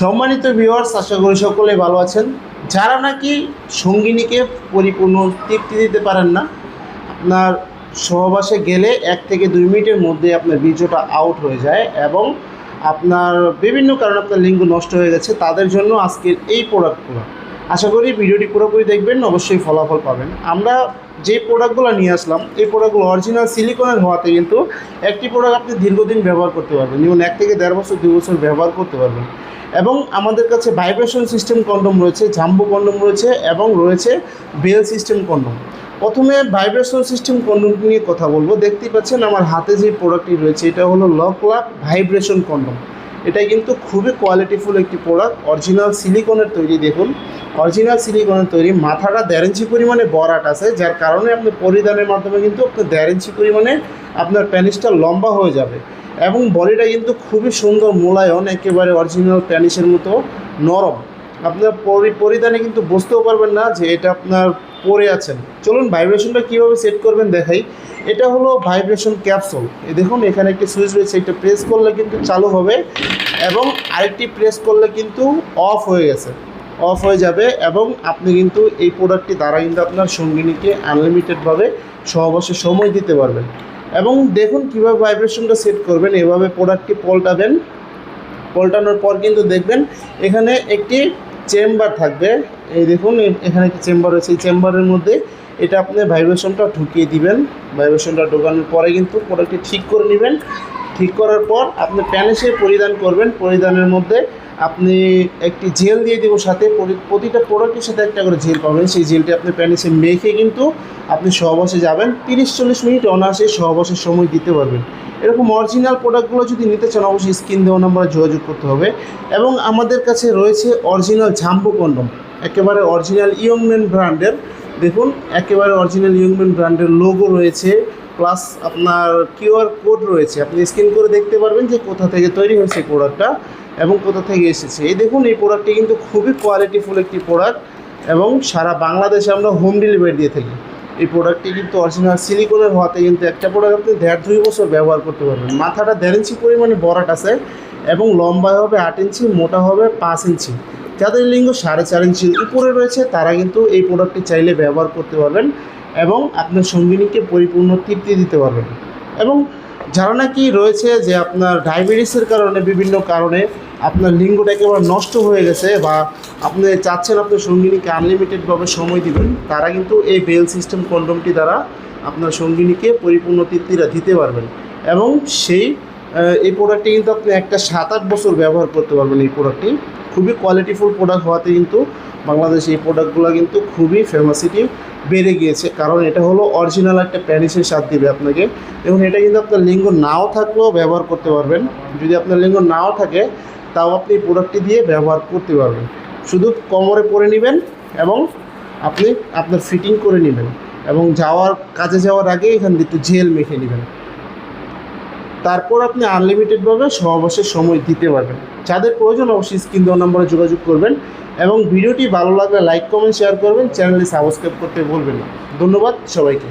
সম্মানিত ভিউয়ার্স, আশা করি সকলেই ভালো আছেন। যারা নাকি সঙ্গিনীকে পরিপূর্ণ তৃপ্তি দিতে পারেন না, আপনার সহবাসে গেলে 1 থেকে 2 মিনিটের মধ্যে আপনার বীর্যটা আউট হয়ে যায় এবং আপনার বিভিন্ন কারণে আপনার লিঙ্গ নষ্ট হয়ে গেছে, তাদের জন্য আজকের এই প্রোডাক্টগুলো। আশা করি ভিডিওটি পুরোপুরি দেখবেন, অবশ্যই ফলাফল পাবেন। আমরা যে প্রোডাক্টগুলো নিয়ে আসলাম, এই প্রোডাক্টগুলো অরিজিনাল সিলিকনের হওয়াতে কিন্তু একটি প্রোডাক্ট আপনি দীর্ঘদিন ব্যবহার করতে পারবেন, যেমন 1 থেকে 1.5 বছর 2 বছর ব্যবহার করতে পারবেন। এবং আমাদের কাছে ভাইব্রেশন সিস্টেম কন্ডম রয়েছে, জাম্বো কন্ডম রয়েছে এবং রয়েছে বেল সিস্টেম কন্ডম। প্রথমে ভাইব্রেশন সিস্টেম কন্ডম নিয়ে কথা বলবো। দেখতেই পাচ্ছেন আমার হাতে যে প্রোডাক্টটি রয়েছে, এটা হলো লক ভাইব্রেশন কন্ডম। এটা কিন্তু খুবই কোয়ালিটিফুল একটি প্রোডাক্ট, অরিজিনাল সিলিকনের তৈরি। দেখুন, অরিজিনাল সিলিকনের তৈরি। মাথাটা 1.5 ইঞ্চি পরিমাণে বরাট আছে, যার কারণে আপনি পরিধানের মাধ্যমে কিন্তু আপনার 1.5 ইঞ্চি পরিমাণে আপনার প্যানিসটা লম্বা হয়ে যাবে এবং বডিটা কিন্তু খুবই সুন্দর, মোলায়ন, একেবারে অরিজিনাল প্যানিসের মতো নরম। আপনার পরিধানে কিন্তু বুঝতেও পারবেন না যে এটা আপনার পরে আছেন। চলুন ভাইব্রেশনটা কীভাবে সেট করবেন দেখাই। এটা হলো ভাইব্রেশন ক্যাপসুল। এই দেখুন, এখানে একটি সুইচ রয়েছে, এটা প্রেস করলে কিন্তু চালু হবে এবং আরেকটি প্রেস করলে কিন্তু অফ হয়ে যাবে এবং আপনি কিন্তু এই প্রোডাক্টটি দ্বারা কিন্তু আপনার সঙ্গিনীকে আনলিমিটেডভাবে সহবাসে সময় দিতে পারবেন। এবং দেখুন কীভাবে ভাইব্রেশনটা সেট করবেন। এভাবে প্রোডাক্টটি পল্টানোর পর কিন্তু দেখবেন এখানে একটি চেম্বার থাকবে। এই দেখুন, এখানে একটি চেম্বার রয়েছে। এই চেম্বারের মধ্যে এটা আপনি ভাইব্রেশনটা ঢুকিয়ে দিবেন। ভাইব্রেশনটা ঢোকানোর পরে কিন্তু প্রোডাক্টটি ঠিক করে নেবেন। ঠিক করার পর আপনি প্যানিসে পরিধান করবেন। পরিধানের মধ্যে আপনি একটি জেল দিয়ে দেবো সাথে, প্রতিটা প্রোডাক্টের সাথে একটা করে জেল পাবেন। সেই জেলটি আপনি প্যানিসে মেখে কিন্তু আপনি সহবাসে যাবেন। 30-40 মিনিট অনায়াসে সহবাসের সময় দিতে পারবেন। এরকম অরিজিনাল প্রোডাক্টগুলো যদি নিতে চান, অবশ্যই স্ক্রিন দেওয়া নাম্বারে যোগাযোগ করতে হবে। এবং আমাদের কাছে রয়েছে অরিজিনাল জাম্বো কন্ডম, একেবারে অরিজিনাল ইয়ংম্যান ব্র্যান্ডের। দেখুন, একেবারে অরিজিনাল ইয়ংম্যান ব্র্যান্ডের লোগো রয়েছে, প্লাস আপনার কিউআর কোড রয়েছে। আপনি স্ক্যান করে দেখতে পারবেন যে কোথা থেকে তৈরি হয়েছে প্রোডাক্টটা এবং কোথা থেকে এসেছে। এই দেখুন, এই প্রোডাক্টটি কিন্তু খুবই কোয়ালিটিফুল একটি প্রোডাক্ট এবং সারা বাংলাদেশে আমরা হোম ডেলিভারি দিয়ে থাকি। এই প্রোডাক্টটি কিন্তু অরিজিনাল সিলিকনের হওয়াতে কিন্তু একটা প্রোডাক্ট আপনি 1.5-2 বছর ব্যবহার করতে পারবেন। মাথাটা 1.5 ইঞ্চি পরিমাণে বরাট আছে এবং লম্বা হবে 8 ইঞ্চি, মোটা হবে 5 ইঞ্চি। যাদের লিঙ্গ 4.5 ইঞ্চির উপরে রয়েছে তারা কিন্তু এই প্রোডাক্টটি চাইলে ব্যবহার করতে পারবেন এবং আপনার সঙ্গিনীকে পরিপূর্ণ তৃপ্তি দিতে পারবেন। এবং যারা নাকি রয়েছে যে আপনার ডায়াবেটিসের কারণে, বিভিন্ন কারণে আপনার লিঙ্গটা একেবারে নষ্ট হয়ে গেছে বা আপনি চাচ্ছেন আপনার সঙ্গিনীকে আনলিমিটেডভাবে সময় দিবেন, তারা কিন্তু এই বেল সিস্টেম কন্ডমটি দ্বারা আপনার সঙ্গিনীকে পরিপূর্ণ তৃপ্তিটা দিতে পারবেন। এবং এই প্রোডাক্টটি কিন্তু আপনি একটা 7-8 বছর ব্যবহার করতে পারবেন। এই প্রোডাক্টটি খুবই কোয়ালিটিফুল প্রোডাক্ট হওয়াতে কিন্তু বাংলাদেশে এই প্রোডাক্টগুলো কিন্তু খুবই ফেমাসিটি বেড়ে গিয়েছে, কারণ এটা হলো অরিজিনাল একটা প্যানিসের স্বাদ দিবে আপনাকে। এবং এটা কিন্তু আপনার লিঙ্গ নাও থাকলেও ব্যবহার করতে পারবেন। যদি আপনার লিঙ্গ নাও থাকে তাও আপনি এই প্রোডাক্টটি দিয়ে ব্যবহার করতে পারবেন। শুধু কোমরে পরে নেবেন এবং আপনি আপনার ফিটিং করে নেবেন এবং কাজে যাওয়ার আগে এখান দিয়ে একটু জেল মেখে নেবেন। তারপর আপনি আনলিমিটেডভাবে সহবাসের সময় দিতে পারবেন। যাদের প্রয়োজন অবশ্যই স্ক্রিন দেওয়া নম্বরে যোগাযোগ করবেন এবং ভিডিওটি ভালো লাগলে লাইক, কমেন্ট, শেয়ার করবেন। চ্যানেলটি সাবস্ক্রাইব করতে ভুলবেন না। ধন্যবাদ সবাইকে।